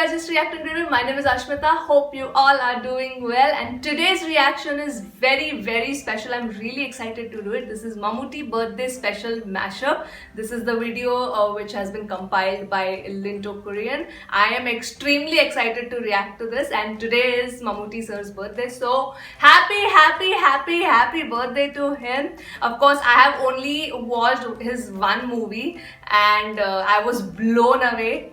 I Just Reacted to It. My name is Ashmita. Hope you all are doing well. And today's reaction is very, very special. I'm really excited to do it. This is Mammootty birthday special mashup. This is the video which has been compiled by Linto Korean. I am extremely excited to react to this. And today is Mammootty sir's birthday. So happy birthday to him. Of course, I have only watched his one movie and I was blown away.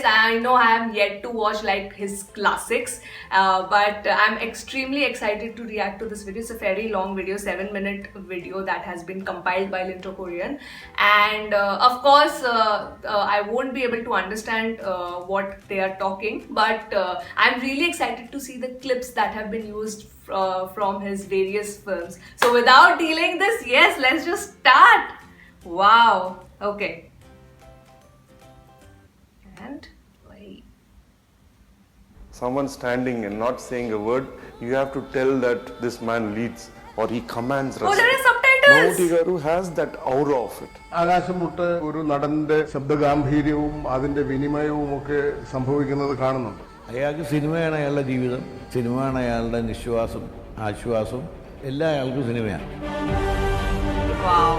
So I know I am yet to watch like his classics, but I'm extremely excited to react to this video. It's a very long video, 7-minute video that has been compiled by Linto Korean, and of course I won't be able to understand what they are talking, but I'm really excited to see the clips that have been used from his various films. So without delaying this, yes, let's just start. Wow. Okay. And wait. Someone standing and not saying a word, you have to tell that this man leads or he commands respect. Oh, there are subtitles. Mammootty Garu has that aura of it. ആകാശമുട്ട് ഒരു നടന്റെ ശബ്ദഗാംഭീര്യവും അതിന്റെ വിനിമയവും ഒക്കെ സംഭവിക്കുന്നത് കാണുന്നുണ്ട്. അയാൾക്ക് സിനിമയാണ് അയാളുടെ ജീവിതം, സിനിമയാണ് അയാളുടെ നിശ്വാസം, ആശ്വാസം, എല്ലാം അയാൾക്ക് സിനിമയാണ്. Wow.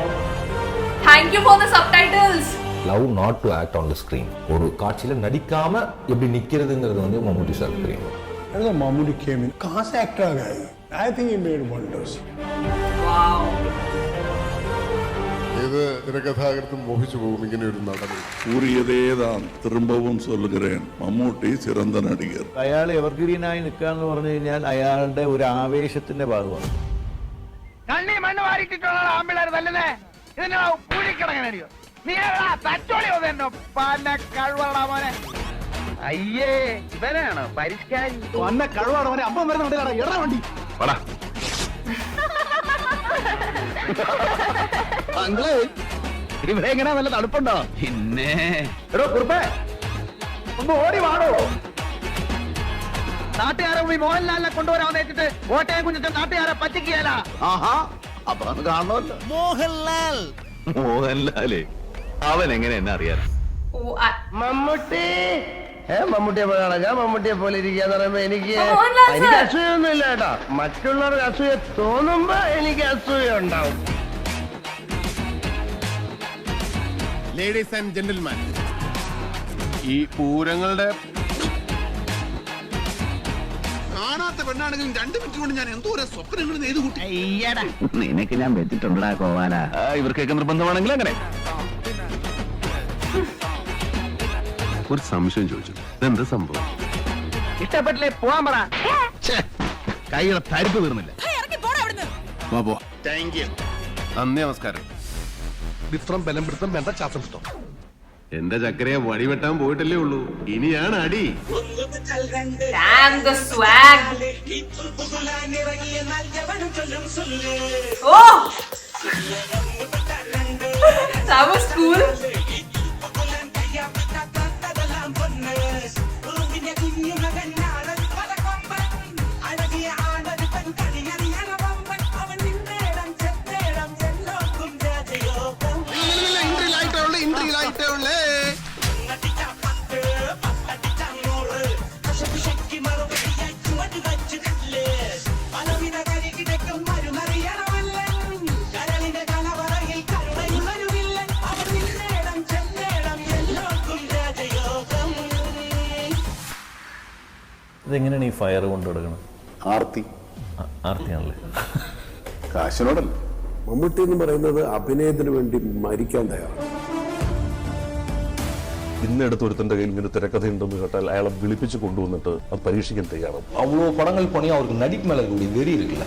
Thank you for the subtitles. Love not to act on the screen. ஒரு காட்சியில நடிக்காம எப்படி நிக்கிறதுங்கிறது வந்து மம்முட்டி சார் தெரியும். And then Mammootty came in. कहाँ से actor आ गया? I think he made wonders. Wow. ഏത് തിരക്കഥാകൃത്തും മോഹിച്ചു പോകും ഇങ്ങനെ ഒരു നടന്. കൂറിയതേതാൻ തിരുമ്പവും சொல்லுகிறேன் മമ്മൂട്ടി സിറந்த നടികർ. അയാൾ എവർഗ്രീനായി നിൽക്കാന്ന് പറഞ്ഞു കഴിഞ്ഞാൽ അയാളുടെ ഒരു ആവേശത്തിന്റെ ഭാഗമാണ്. കണ്ണി മണ്ണ് വാരിട്ടിട്ടുള്ള ആമ്പിള്ളേർ നല്ലതേ ഇതിനെ പൂഴിക്കിടങ്ങനടിയോ നീ തച്ചോളി വന്നോ പന്ന കഴിവള മോനെ അയ്യേ ഇവനാണോ പരിഷ്കാരി പന്ന കഴിവാണ മോനെ അമ്മ വരുന്ന എറ വണ്ടി ഇവിടെ എങ്ങനെ നല്ല തണുപ്പുണ്ടോ പിന്നെ എടോ കുറുപ്പേ ഒന്ന് ഓടി വാടോ നാട്ടുകാരെ പോയി മോഹൻലാലിനെ കൊണ്ടുവരാൻ വെച്ചിട്ട് കോട്ടയം കുഞ്ഞിട്ട് നാട്ടുകാരെ പറ്റിക്കുകയല്ല ആഹാ അപ്പൊ അത് കാണണമല്ലോ മോഹൻലാലേ അവൻ എങ്ങനെ എന്നെ അറിയാൻ Oh, മമ്മൂട്ടി മമ്മൂട്ടിയെ പോലെ നടക്കുക മമ്മൂട്ടിയെ പോലെ ഇരിക്കാന്ന് പറയുമ്പോ എനിക്ക് മോഹൻലാൽ എനിക്ക് sir. അസൂയൊന്നും ഇല്ല കേട്ടോ മറ്റുള്ളവർക്ക് അസൂയ തോന്നുമ്പോ എനിക്ക് അസൂയ ഉണ്ടാവും. ലേഡീസ് ആൻഡ് ജെന്റിൽമാൻ, ഈ പൂരങ്ങളുടെ കാണാത്ത പെണ്ണാണെങ്കിലും 2 മിനിറ്റ് കൊണ്ട് ഞാൻ എന്തോ സ്വപ്നങ്ങൾ നെയ്തു കൂട്ടി. നിനക്ക് ഞാൻ വെച്ചിട്ടുണ്ടാ കോവാല ഇവർക്കൊക്കെ നിർബന്ധമാണെങ്കിൽ അങ്ങനെ ഒരു സംശയം ചോദിച്ചു, ഇതെന്താ സംഭവം? ഇഷ്ടപ്പെട്ടില്ലേ പോവാൻ പറ. കൈയുടെ തരിപ്പ് തീർന്നില്ല. Thank you. നന്ദി, നമസ്കാരം. ഇത്രം ബലം പിടുത്തം വേണ്ട, ശ്വാസം പിടുത്തം. എന്റെ ചക്കരയെ വടിവെട്ടാൻ പോയിട്ടല്ലേ ഉള്ളൂ, ഇനിയാണ് അടി. damn the swag. Oh. That was cool. ഇതെങ്ങനെയാണ് ഈ ഫയർ കൊണ്ടുകൊടുക്കണം? ആർത്തിയാണല്ലേ? കാശിനോടല്ല. മമ്മൂട്ടി എന്ന് പറയുന്നത് അഭിനയത്തിന് വേണ്ടി മരിക്കാൻ തയ്യാറാണ്. ഇന്നെടുത്തൊരുത്തൻ്റെ കയ്യിൽ ഇങ്ങനെ തിരക്കഥയുണ്ടെന്ന് കേട്ടാൽ അയാളെ വിളിപ്പിച്ച് കൊണ്ടുവന്നിട്ട് അത് പരീക്ഷിക്കാൻ തയ്യാറാണ്. அவ்வளோ படங்கள் பண்ணி அவருக்கு நடிப்பு மேல கூடிய வெறி இருக்குல்ல.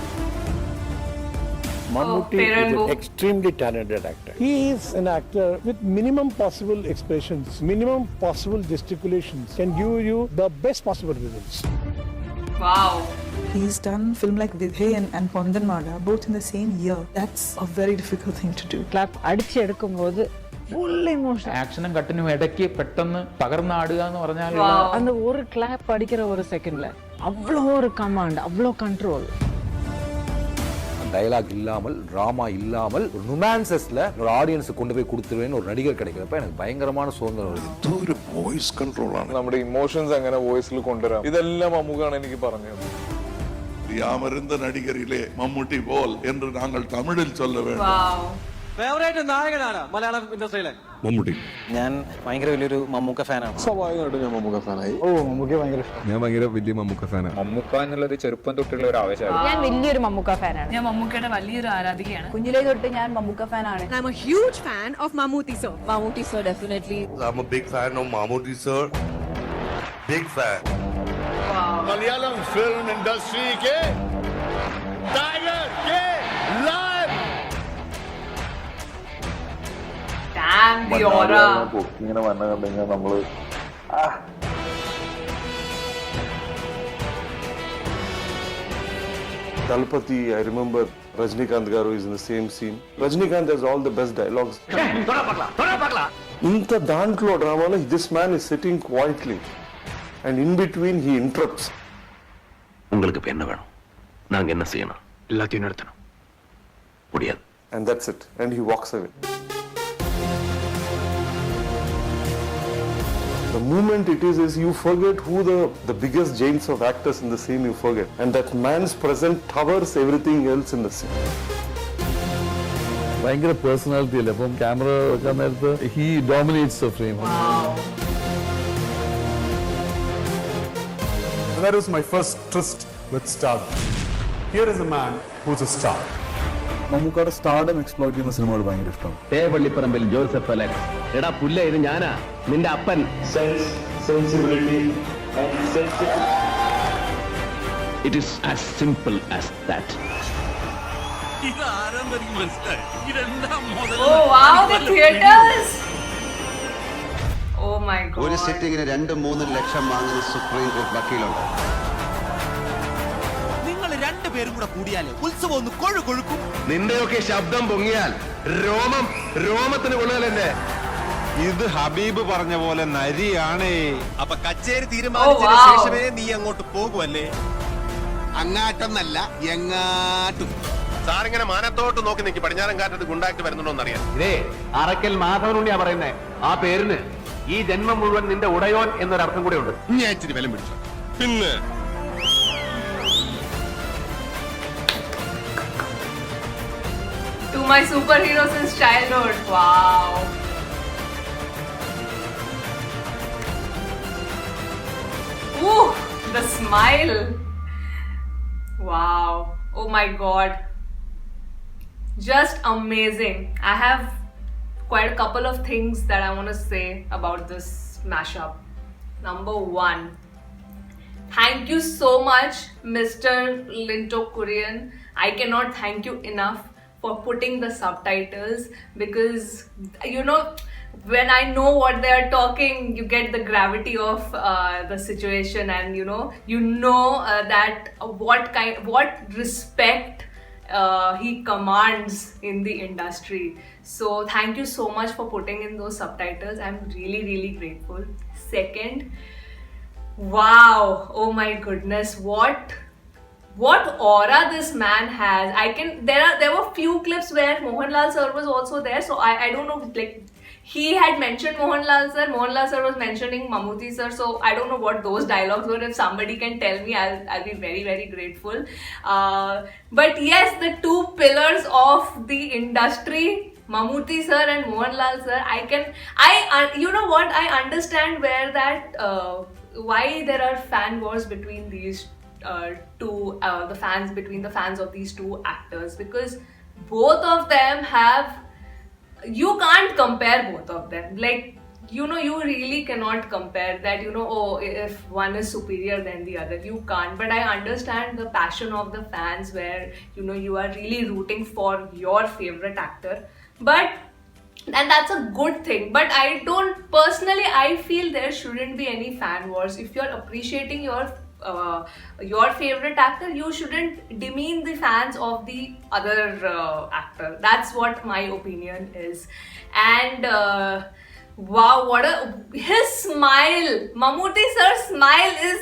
Mammootty is an extremely talented actor. He is an actor with minimum possible expressions, minimum possible gesticulations, can give you the best possible results. Wow. He's done film like Vidhe and Pondan Maga, both in the same year. That's a very difficult thing to do. Clap അടിച്ചെടുക്കുമ്പോൾ full emotion ആക്ഷനും കട്ടിനും ഇടയ്ക്ക് പെട്ടെന്ന് പകർന്നാടുക എന്ന് പറഞ്ഞാൽ அந்த ஒரு clap அடிக்கிற ஒரு செகண்ட்ல அவ்வளோ ஒரு கமாண்ட், அவ்வளோ கண்ட்ரோல். டயலாக் இல்லாமல் டிராமா இல்லாமல் ஒரு நுமான்சஸ்ல ஒரு ஆடியன்ஸை கொண்டு போய் கொடுத்துருவேன்னு ஒரு நடிகர் கிடைக்கிறப்ப எனக்கு பயங்கரமான சுதந்திரம் வருது. ഒരു വോയിസ് കൺട്രോൾ ആണ്. നമ്മുടെ ഇമോഷൻസ് എങ്ങനെ വോയിസിൽ കൊണ്ടുവരാം ഇതെല്ലാം മമ്മൂക്കാണ് എനിക്ക് പറഞ്ഞത്. യാമരുந்த നടികരിലെ മമ്മൂട്ടി പോൽ എന്ന് ഞങ്ങൾ തമിഴിൽ ചൊല്ല വേണം. ഫേവറേറ്റ് നായകനാണ് മലയാളം ഇൻഡസ്ട്രിയിലെ മമ്മൂട്ടി. ഞാൻ ഭയങ്കര വലിയൊരു മമ്മൂക്ക ഫാനാണ്. സ്വാഭാവികമായിട്ടും ഞാൻ മമ്മൂക്ക ഫാനായി. ഞാൻ ഭയങ്കര വലിയ മമ്മൂക്ക ഫാനാണ്. മമ്മൂക്ക എന്നുള്ളത് ചെറുപ്പം തൊട്ടുള്ള ഒരു ആവേശമാണ്. ഞാൻ വലിയൊരു മമ്മൂക്ക ഫാനാണ്. ഞാൻ മമ്മൂക്കയുടെ വലിയൊരു ആരാധികയാണ്. കുഞ്ഞിലേ തൊട്ട് ഞാൻ മമ്മൂക്ക ഫാനാണ്. I'm a huge fan of Mammootty sir. Mammootty sir definitely. I'm a big fan of Mammootty sir. Big fan. Malayalam film industry के टाइगर के लाइव Damn the aura. ഇങ്ങനെ വന്ന കണ്ടു കഴിഞ്ഞാൽ നമ്മള് Talpati, I remember Rajnikant Garu is in the same scene. Rajnikant has all the best dialogues. In the Dantlo drama, this man is sitting quietly. And in between he interrupts. உங்களுக்கு இப்ப என்ன வேணும்? நாங்க என்ன செய்யணும்? എല്ലാத்தைയും നിർത്തണം. முடியாது. And that's it. And he walks away. The moment it is you forget who the biggest giants of actors in the scene you forget. And that man's presence covers everything else in the scene. ഭയങ്കര personality അല്ലേ. അപ്പം camera വെക്കാൻ നേരത്ത് he dominates the frame. That was my first tryst with stardom. Here is a man who's a star. മമ്മൂക്കയുടെ stardom exploit ചെയ്യുന്ന സിനിമകൾ ഭയങ്കര ഇഷ്ടമാണ്. തേവള്ളിപ്പറമ്പിൽ ജോസഫ് അലക്സ്. എടാ പുല്ല, ഇത് ഞാനാ നിന്റെ അപ്പൻ. It is as simple as that. Oh wow, the theaters. Oh my god. ഒരു സെറ്റിങ്ങിന് 2-3 ലക്ഷം വാങ്ങുന്ന സുപ്രീം കോടതി വക്കീലുണ്ട്. നിങ്ങൾ രണ്ടുപേരും കൂടെ കൂടിയാലേ ഉത്സവം ഒന്ന് കൊഴുകൊഴുക്കും. നിന്റെയൊക്കെ ശബ്ദം പൊങ്ങിയാൽ രോമത്തിന് കൊള്ളുകയല്ലേ. ഇത് ഹബീബ് പറഞ്ഞ പോലെ നരിയാണേ. അപ്പൊ കച്ചേരി തീരുമാനിച്ചതിന് ശേഷമേ നീ അങ്ങോട്ട് പോകുമല്ലേ? അങ്ങാട്ടെന്നല്ല എങ്ങാട്ടും. സാറിങ്ങനെ മാനത്തോട്ട് നോക്കി നിൽക്കി പടിഞ്ഞാറൻ കാറ്റത്ത് ഗുണ്ടാക്കി വരുന്നുണ്ടോന്നറിയാം. ഇതേ അറക്കൽ മാധവനുണ്ണിയാ പറയുന്നേ. ആ പേരിന് ഈ ജന്മം മുഴുവൻ നിന്റെ ഉടയോൻ എന്നൊരർത്ഥം കൂടെ ഉണ്ട്. ഞാൻ ഇച്ചിരി വിലം പിടിച്ചു. പിന്നെ To my superhero since childhood. Wow. Ooh, the smile. Wow. Oh my god. Just amazing. I have quite a couple of things that I want to say about this mashup. Number one, thank you so much, Mr. Linto Kurian. I cannot thank you enough for putting the subtitles, because you know, when I know what they are talking, you get the gravity of the situation, and you know that what respect he commands in the industry. So thank you so much for putting in those subtitles. I'm really, really grateful. Second, wow, oh my goodness, what aura this man has. There were few clips where Mohanlal sir was also there, so I don't know, like he had mentioned Mohanlal sir was mentioning Mammootty sir, so I don't know what those dialogues were. If somebody can tell me, I'll be very, very grateful. But yes, the two pillars of the industry, Mammootty sir and Mohanlal sir, you know what, I understand where that why there are fan wars between these between the fans of these two actors, because both of them have, you can't compare both of them. Like, you really cannot compare that, if one is superior than the other. You can't. But I understand the passion of the fans where, you are really rooting for your favorite actor. And that's a good thing. But I feel there shouldn't be any fan wars. If you're appreciating your favorite actor, you shouldn't demean the fans of the other actor. That's what my opinion is. And wow, his smile, Mammootty sir's smile is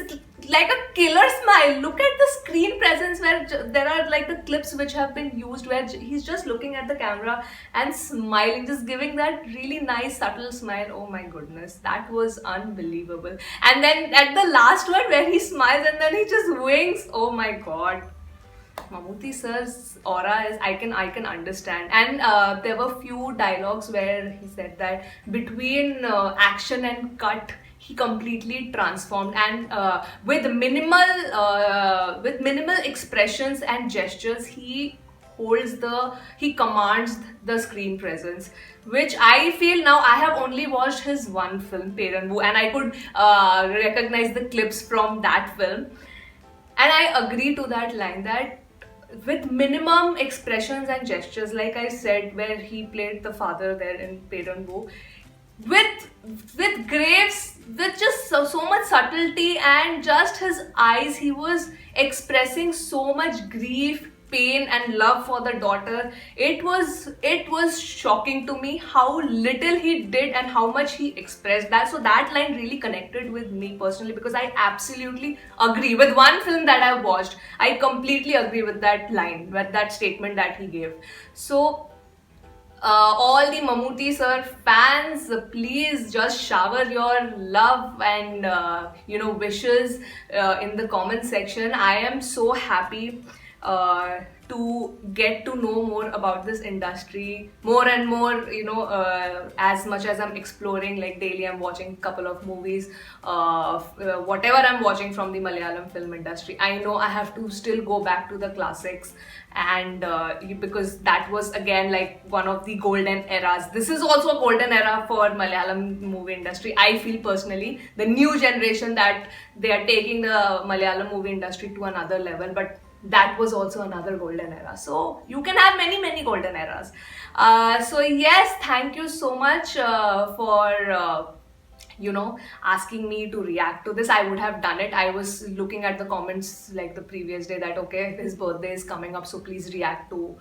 like a killer smile. Look at the screen presence where there are like the clips which have been used where he's just looking at the camera and smiling, just giving that really nice subtle smile. Oh my goodness, that was unbelievable. And then at the last one where he smiles and then he just winks. Oh my god. Mammootty sir's aura is I can understand. And there were few dialogues where he said that between action and cut he completely transformed, and with minimal expressions and gestures he commands the screen presence, which I feel now I have only watched his one film Peranvu and I could recognize the clips from that film, and I agree to that line that with minimum expressions and gestures, like I said, where he played the father there in Peranvu, with Graves, with just so much subtlety and just his eyes, he was expressing so much grief, pain and love for the daughter. It was shocking to me how little he did and how much he expressed that. So that line really connected with me personally, because I absolutely agree with one film that I watched. I completely agree with that line, with that statement that he gave. So all the Mammootty sir fans, please just shower your love and wishes in the comment section. I am so happy to get to know more about this industry more and more, as much as I'm exploring. Like daily I'm watching a couple of movies, whatever I'm watching from the Malayalam film industry, I know I have to still go back to the classics, and because that was again like one of the golden eras. This is also a golden era for Malayalam movie industry, I feel personally. The new generation, that they are taking the Malayalam movie industry to another level, but that was also another golden era. So you can have many golden eras. So yes, thank you so much for asking me to react to this. I would have done it. I was looking at the comments like the previous day that okay, his birthday is coming up, so please react to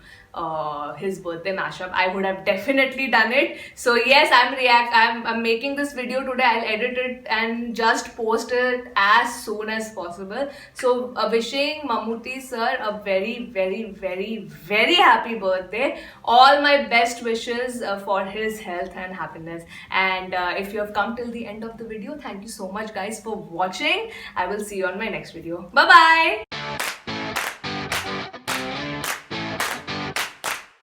his birthday mashup. I would have definitely done it. So yes, I'm making this video today. I'll edit it and just post it as soon as possible. So wishing Mammootty sir a very happy birthday. All my best wishes for his health and happiness. And if you have come till the end of the video, thank you so much guys for watching. I will see you on my next video. Bye bye.